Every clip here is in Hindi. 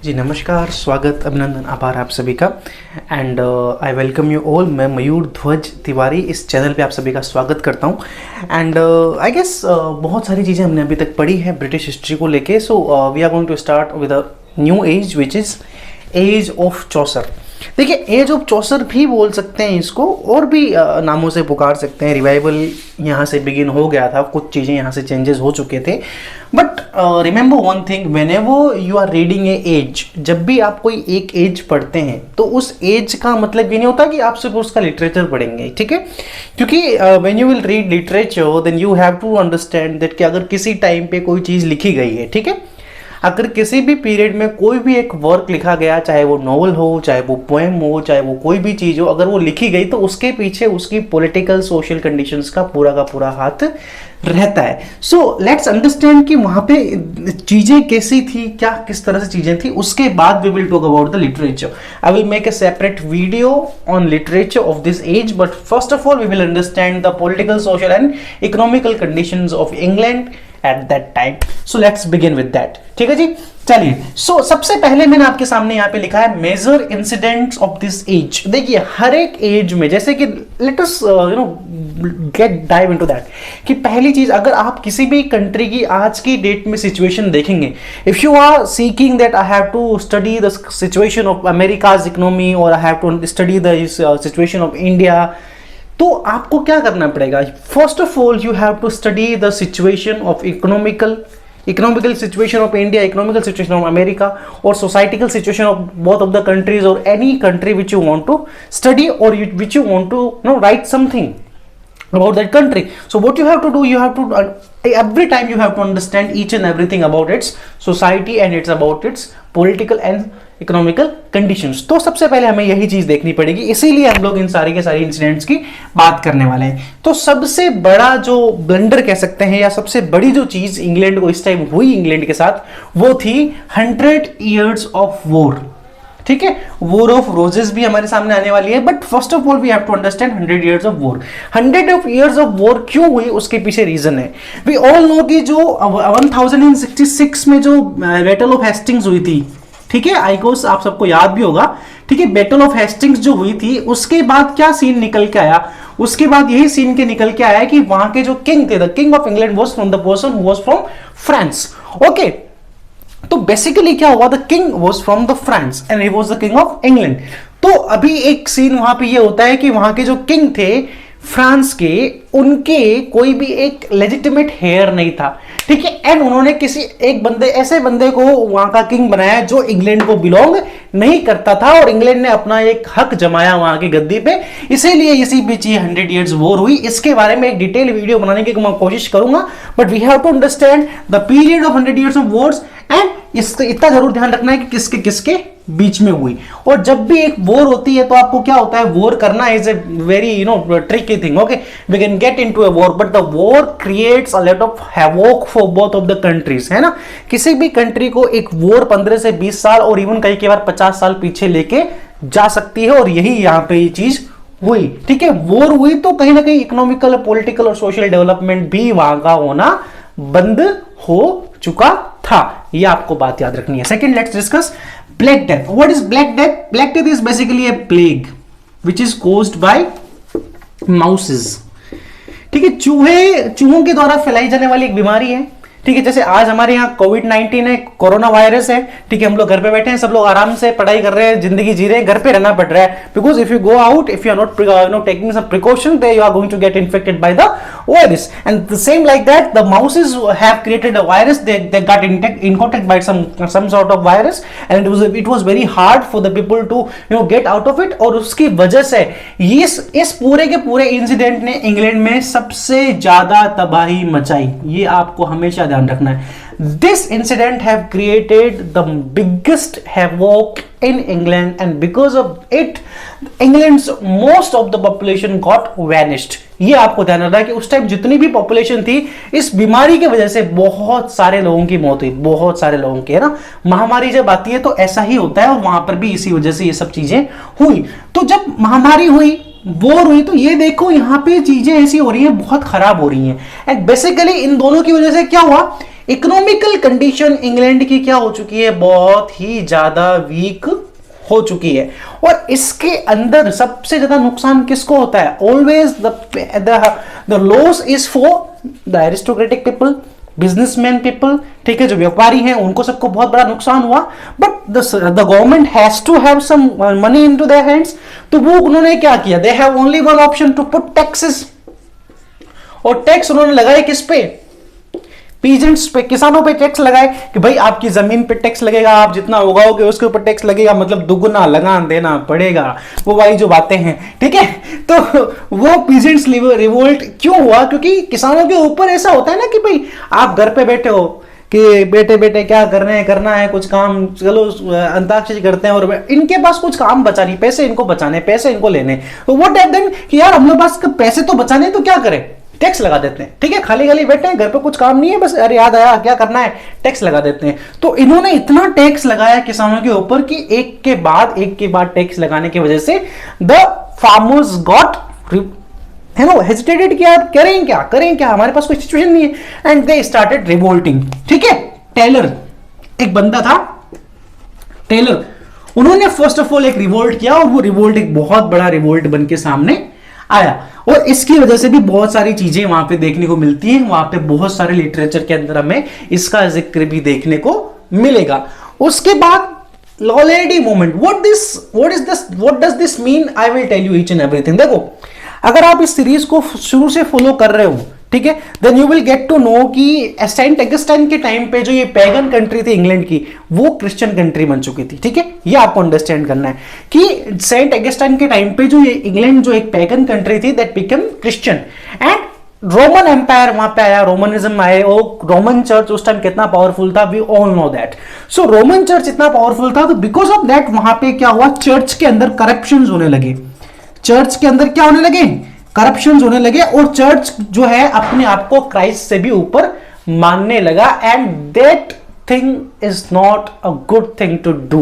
जी नमस्कार, स्वागत, अभिनंदन, आभार आप सभी का। And I welcome you all. मैं मयूर ध्वज तिवारी इस चैनल पे आप सभी का स्वागत करता हूँ। एंड आई गेस बहुत सारी चीज़ें हमने अभी तक पढ़ी है ब्रिटिश हिस्ट्री को लेके। So we are going to start with a new age which is age of Chaucer. देखिए, एज ऑफ चौसर भी बोल सकते हैं इसको, और भी नामों से पुकार सकते हैं। रिवाइवल यहाँ से बिगिन हो गया था, कुछ चीज़ें यहाँ से चेंजेस हो चुके थे। But remember one thing, whenever you are reading a age, जब भी आप कोई एक एज पढ़ते हैं तो उस एज का मतलब ये नहीं होता कि आप सिर्फ उसका लिटरेचर पढ़ेंगे, ठीक है। क्योंकि when you will read literature then you have to understand that कि अगर किसी टाइम पे कोई चीज़ लिखी गई है, ठीक है, अगर किसी भी पीरियड में कोई भी एक वर्क लिखा गया, चाहे वो नॉवल हो, चाहे वो पोएम हो, चाहे वो कोई भी चीज़ हो, अगर वो लिखी गई तो उसके पीछे उसकी पॉलिटिकल सोशल कंडीशंस का पूरा हाथ रहता है। सो लेट्स अंडरस्टैंड कि वहाँ पे चीज़ें कैसी थी, क्या किस तरह से चीज़ें थी, उसके बाद we will talk about the literature. I will make a separate video on literature of this age, but first of all we will understand the political, social and economical conditions of England at that time. So let's begin with that. ठीक है जी, चलिए। So सबसे पहले मैंने आपके सामने यहाँ पे लिखा है major incidents of this age. देखिए, हर एक एज में, जैसे कि let us get dive into that, कि पहली चीज, अगर आप किसी भी कंट्री की आज की डेट में सिचुएशन देखेंगे, if you are seeking that I have to study the situation of America's economy और I have to study the situation of India, तो आपको क्या करना पड़ेगा? First of all you have to study the situation of economical situation of India, economical situation of America, और societical situation of both of the countries, और any country which you want to study और which you want to write something about that country. So what you have to do, you have to every time you have to understand each and everything about its society and it's about its political and economical conditions. तो सबसे पहले हमें यही चीज देखनी पड़ेगी, इसीलिए हम लोग इन सारे के सारे इंसिडेंट्स की बात करने वाले हैं। तो सबसे बड़ा जो ब्लंडर कह सकते हैं, या सबसे बड़ी जो चीज इंग्लैंड को इस टाइम हुई इंग्लैंड के साथ, वो थी 100 years of war। ठीक है, वॉर ऑफ रोजेस भी हमारे सामने आने वाली है, but first of all we have to understand 100 years of war। 100 years of war क्यों हुई, उसके पीछे रीजन है। वी ऑल नो कि जो 1066 में जो बैटल ऑफ हेस्टिंग्स हुई थी, ठीक है, आई गेस आप सबको याद भी होगा, ठीक है, बैटल ऑफ हेस्टिंग्स जो हुई थी, उसके बाद क्या सीन निकल के आया? उसके बाद यही सीन के निकल के आया कि वहां के जो किंग थे, the king of England was from the person who was from France. Okay, तो बेसिकली क्या हुआ? The king was from the France and he was the king of England. तो अभी एक सीन वहां पे ये होता है कि वहां के जो किंग थे फ्रांस के, उनके कोई भी एक लेजिटिमेट हेयर नहीं था, ठीक है, एंड उन्होंने किसी एक बंदे, ऐसे बंदे को वहां का किंग बनाया जो इंग्लैंड को बिलोंग नहीं करता था, और इंग्लैंड ने अपना एक हक जमाया वहां की गद्दी पे। इसीलिए इसी बीच ये 100 years वॉर हुई। इसके बारे में एक डिटेल वीडियो बनाने की मैं कोशिश करूंगा, but we have to understand the period of 100 years of wars, and इसका इतना जरूर ध्यान रखना है कि किसके किसके बीच में हुई। और जब भी एक वॉर होती है तो आपको क्या होता है, वॉर करना is a very tricky thing. Okay, we can get into a war, but the war creates a lot of havoc for both of the countries, है ना। किसी भी कंट्री को एक वॉर 15 से 20 साल और इवन कई बार 50 साल पीछे लेके जा सकती है, और यही यहाँ पे ये चीज हुई, ठीक है। वॉर हुई तो कहीं ना कहीं इकोनॉमिकल, पॉलिटिकल और सोशल डेवलपमेंट भी वहां का होना बंद हो चुका था। ये आपको बात याद रखनी है। Second, let's discuss black death. What is black death? Black death is basically A plague which is caused by mouses, ठीक है, चूहों के द्वारा फैलाई जाने वाली एक बीमारी है, ठीक है। जैसे आज हमारे यहाँ कोविड-19 है, कोरोना वायरस है, ठीक है, हम लोग घर पे बैठे हैं, सब लोग आराम से पढ़ाई कर रहे हैं, जिंदगी जी रहे हैं, घर पे रहना पड़ रहा है, because if you go out, if you are not taking some precaution, they you are going to get infected by the virus, and the same like that the mouses have created a virus, they got infected by some sort of virus, and it was very hard for the people to get out of it. और उसकी वजह से इस पूरे के पूरे इंसिडेंट ने इंग्लैंड में सबसे ज्यादा तबाही मचाई। ये आपको हमेशा ध्यान रखना है। This incident have created the biggest havoc in England, and because of it, England's most of the population got vanished. ये आपको ध्यान रखना है कि उस टाइम जितनी भी पॉपुलेशन थी, इस बीमारी की वजह से बहुत सारे लोगों की मौत हुई, बहुत सारे लोगों की, है ना। महामारी जब आती है तो ऐसा ही होता है, और वहां पर भी इसी वजह से ये सब चीजें हुई। तो जब महामारी हुई, वॉर हुई, तो ये देखो यहाँ पे चीजें ऐसी हो रही हैं, बहुत खराब हो रही हैं, एंड बेसिकली इन दोनों की वजह से क्या हुआ, इकोनॉमिकल कंडीशन इंग्लैंड की क्या हो चुकी है, बहुत ही ज्यादा वीक हो चुकी है। और इसके अंदर सबसे ज्यादा नुकसान किसको होता है, always the loss is for the aristocratic people, businessman people, ठीक है, जो व्यापारी हैं उनको सबको बहुत बड़ा नुकसान हुआ। But the government has to have some money into their hands, तो वो उन्होंने क्या किया, they have only one option to put taxes, और टैक्स उन्होंने लगाए किस पे, पीजेंट्स पे, किसानों पे टैक्स लगाए कि भाई आपकी जमीन पे टैक्स लगेगा, आप जितना उगाओगे उसके ऊपर टैक्स लगेगा, मतलब दुगुना लगान देना पड़ेगा, वो वाली जो बातें हैं, ठीक है। तो वो पीजेंट्स रिवोल्ट क्यों हुआ, क्योंकि किसानों के ऊपर ऐसा होता है ना कि भाई आप घर पे बैठे हो कि बेटे बेटे क्या करना है कुछ काम, चलो अंताक्षरी करते हैं, और इनके पास कुछ काम बचा नहीं, पैसे इनको बचाने, पैसे इनको लेने, तो वो टाइप देन कि यार हम लोग पास पैसे तो बचाने, तो क्या करें, टैक्स लगा देते हैं, ठीक है, खाली खाली बैठे हैं घर पे, कुछ काम नहीं है, बस अरे याद आया क्या करना है, टैक्स लगा देते हैं। तो इन्होंने इतना टैक्स लगाया किसानों के ऊपर कि एक के बाद टैक्स लगाने की वजह से द फार्मर्स गॉट हेजिटेटेड कि यार करें क्या, हमारे पास कोई सिचुएशन नहीं है, एंड दे स्टार्टेड रिवोल्टिंग, ठीक है। टेलर एक बंदा था, टेलर, उन्होंने फर्स्ट ऑफ ऑल एक रिवोल्ट किया, और वो रिवोल्ट एक बहुत बड़ा रिवोल्ट बन के सामने आया, और इसकी वजह से भी बहुत सारी चीजें वहां पे देखने को मिलती हैं, वहां पे बहुत सारे लिटरेचर के अंदर हमें इसका जिक्र भी देखने को मिलेगा। उसके बाद loyalty movement, what does this mean, I will tell you each and everything. देखो, अगर आप इस सीरीज को शुरू से फॉलो कर रहे हो, ठीक है, then you will get to know कि सेंट ऑगस्टाइन के टाइम पे जो ये पैगन कंट्री थी इंग्लैंड की, वो क्रिश्चियन कंट्री बन चुकी थी, ठीक है। ये आपको अंडरस्टैंड करना है कि सेंट ऑगस्टाइन के टाइम पे जो ये इंग्लैंड जो एक पैगन कंट्री थी, that become Christian, and Roman empire वहां पे आया, रोमनिज्म आए, और रोमन चर्च उस टाइम कितना पावरफुल था, we all know that. So Roman church इतना पावरफुल था, तो बिकॉज ऑफ दैट वहां पे क्या हुआ, चर्च के अंदर करप्शन होने लगे, चर्च के अंदर क्या होने लगे, करप्शन होने लगे, और चर्च जो है अपने आप को क्राइस्ट से भी ऊपर मानने लगा, and that thing is not a good thing to do.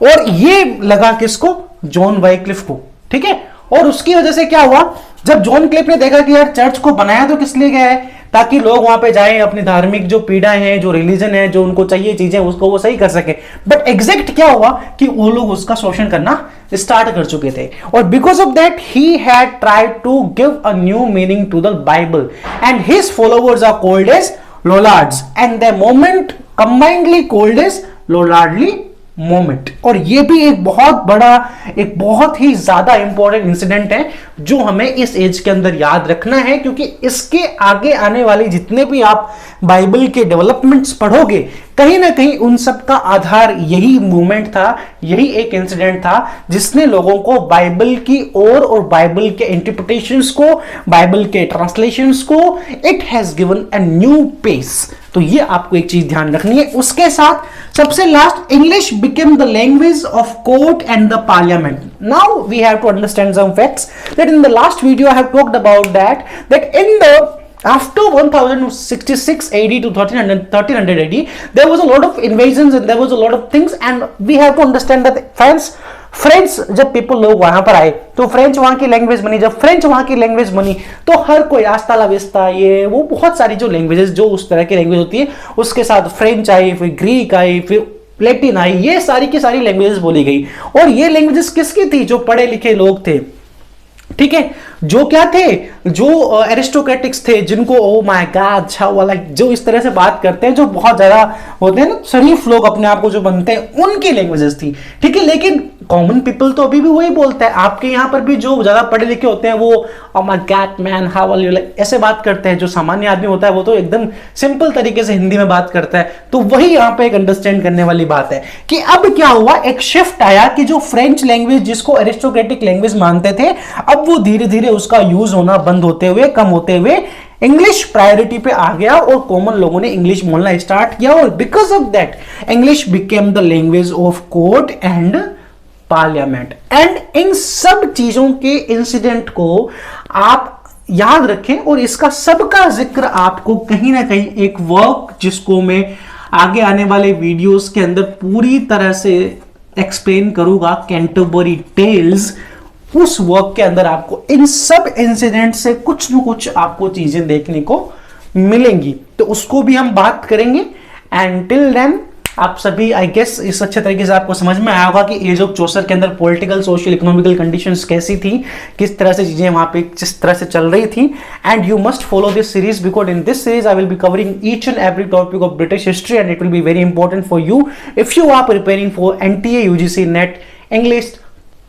और ये लगा किसको, जॉन वाइक्लिफ को, ठीक है। और उसकी वजह से क्या हुआ, जब जॉन क्लिफ ने देखा कि यार चर्च को बनाया तो किस लिए गया है, ताकि लोग वहां पे जाएं, अपनी धार्मिक जो पीड़ाएं हैं, जो रिलीजन है, जो उनको चाहिए चीजें, उसको वो सही कर सके। बट एग्जैक्ट क्या हुआ कि वो लोग उसका शोषण करना स्टार्ट कर चुके थे, और because of that he had tried to give a new meaning to the Bible, and his followers are called as Lollards, and the moment combinedly called as Lollardly moment. और ये भी एक बहुत बड़ा, एक बहुत ही ज्यादा इंपॉर्टेंट इंसिडेंट है जो हमें इस एज के अंदर याद रखना है, क्योंकि इसके आगे आने वाले जितने भी आप बाइबल के डेवलपमेंट्स पढ़ोगे, कहीं ना कहीं उन सब का आधार यही मूवमेंट था, यही एक इंसिडेंट था जिसने लोगों को बाइबल की और बाइबल के इंटरप्रिटेशंस को, बाइबल के ट्रांसलेशंस को, it has given a new pace. तो ये आपको एक चीज ध्यान रखनी है। उसके साथ सबसे last, English became the language of court and the parliament. Now we have to understand some facts that in the last video I have talked about that in the after 1066 AD to 1300 AD, there was a lot of invasions and there was a lot of things, and we have to understand that French जब पीपल लोग वहां पर आए तो फ्रेंच वहां की लैंग्वेज बनी, जब फ्रेंच वहां की लैंग्वेज बनी तो हर कोई आस्ता लावेस्ता, ये वो बहुत सारी जो लैंग्वेजेस, जो उस तरह की लैंग्वेज होती है, उसके साथ फ्रेंच आई, फिर ग्रीक आई, फिर लैटिन आई, ये सारी की सारी लैंग्वेजेस बोली गई। और ये लैंग्वेजेस किसकी थी, जो पढ़े लिखे लोग थे, ठीक है, जो क्या थे, जो एरिस्टोक्रेटिक्स थे, जिनको ओ माय गॉड वाला, जो इस तरह से बात करते हैं, जो बहुत ज्यादा होते हैं ना, शरीफ लोग अपने आप को जो बनते हैं, उनकी लैंग्वेजेस थी, ठीक है। लेकिन कॉमन पीपल तो अभी भी वही बोलता है। आपके यहाँ पर भी जो ज्यादा पढ़े लिखे होते हैं, वो oh my god man how are you, ऐसे बात करते हैं। जो सामान्य आदमी होता है वो तो एकदम सिंपल तरीके से हिंदी में बात करता है। तो वही यहाँ पे एक अंडरस्टैंड करने वाली बात है कि अब क्या हुआ, एक शिफ्ट आया कि जो फ्रेंच लैंग्वेज, जिसको एरिस्टोक्रेटिक लैंग्वेज मानते थे, अब वो धीरे धीरे उसका यूज होना बंद होते हुए, कम होते हुए इंग्लिश प्रायोरिटी पे आ गया, और कॉमन लोगों ने इंग्लिश बोलना स्टार्ट किया। और because of that English became the language of court and parliament. And in सब चीजों के इंसिडेंट को आप याद रखें, और इसका सबका जिक्र आपको कहीं ना कहीं एक वर्क, जिसको मैं आगे आने वाले वीडियोस के अंदर पूरी तरह से एक्सप्लेन करूंगा, कैंटरबरी टेल्स, उस वर्क के अंदर आपको इन सब इंसिडेंट से कुछ न कुछ आपको चीजें देखने को मिलेंगी, तो उसको भी हम बात करेंगे। एंड टिल देन आप सभी आई गेस इस अच्छे तरीके से आपको समझ में आया होगा कि एज ऑफ चौसर के अंदर पॉलिटिकल, सोशल, इकोनॉमिकल कंडीशंस कैसी थी, किस तरह से चीजें वहां पे जिस तरह से चल रही थी। And you must follow this series because in this series I will be covering each and every topic of British history and it will be very important for you if you are preparing for NTA UGC NET English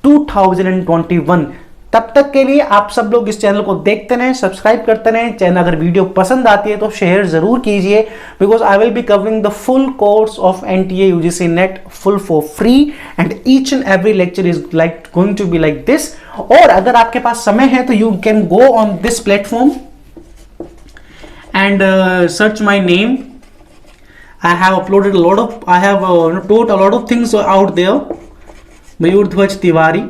2021। तब तक के लिए आप सब लोग इस चैनल को देखते रहें, सब्सक्राइब करते रहें। चैनल अगर वीडियो पसंद आती है तो शेयर जरूर कीजिए because I will be covering the full course of NTA UGC NET full for free and each and every lecture is like going to be like this. और अगर आपके पास समय है तो you can go on this platform and search my name. I have uploaded a lot of, I have taught a lot of things out there. Mayur Dhwaj Tiwari.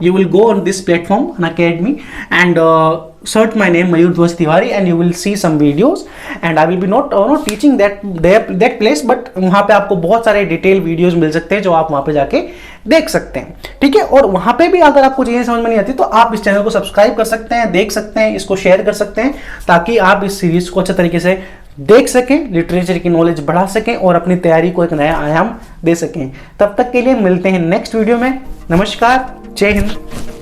You will go on this platform, an academy, and search my name Mayur Dhwaj Tiwari, and you will see some videos. And I will be not teaching that place, but वहाँ पे आपको बहुत सारे डिटेल वीडियोस मिल सकते हैं जो आप वहाँ पे जाके देख सकते हैं, ठीक है। और वहाँ पे भी अगर आपको चीजें समझ में नहीं आती तो आप इस चैनल को सब्सक्राइब कर सकते हैं, देख सकते हैं, इसको शेयर कर सकते हैं ताकि आप इस सीरीज को अच्छे तरीके से देख सकें, लिटरेचर की नॉलेज बढ़ा सकें और अपनी तैयारी को एक नया आयाम दे सकें। तब तक के लिए मिलते हैं नेक्स्ट वीडियो में। नमस्कार, जय हिंद।